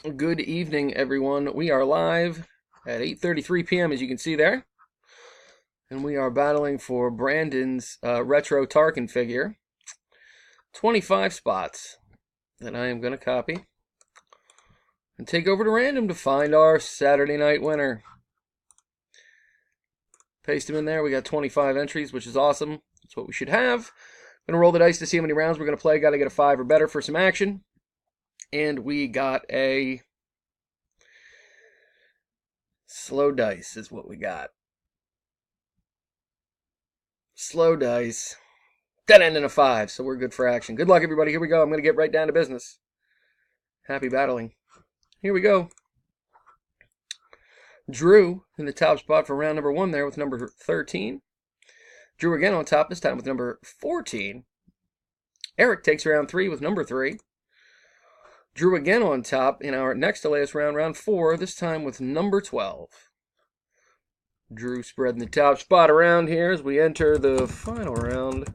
Good evening, everyone. We are live at 8:33 p.m., as you can see there. And we are battling for Brandon's retro Tarkin figure. 25 spots that I am going to copy and take over to random to find our Saturday night winner. Paste him in there. We got 25 entries, which is awesome. That's what we should have. I'm going to roll the dice to see how many rounds we're going to play. Got to get a 5 or better for some action. And we got a slow dice is what we got. Slow dice. Dead end and a 5, so we're good for action. Good luck, everybody. Here we go. I'm going to get right down to business. Happy battling. Here we go. Drew in the top spot for round number 1 there with number 13. Drew again on top, this time with number 14. Eric takes round 3 with number 3. Drew again on top in our next to last round, round 4, this time with number 12. Drew spreading the top spot around here as we enter the final round.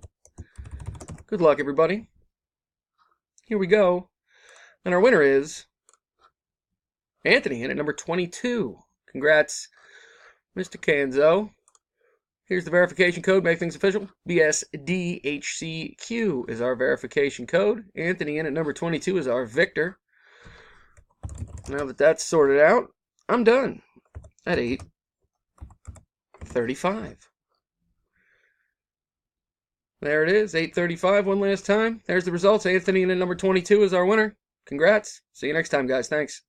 Good luck, everybody. Here we go. And our winner is Anthony in at number 22. Congrats, Mr. Canzo. Here's the verification code, make things official. BSDHCQ is our verification code. Anthony in at number 22 is our victor. Now that that's sorted out, I'm done at 8:35. There it is, 8:35 one last time. There's the results. Anthony in at number 22 is our winner. Congrats. See you next time, guys. Thanks.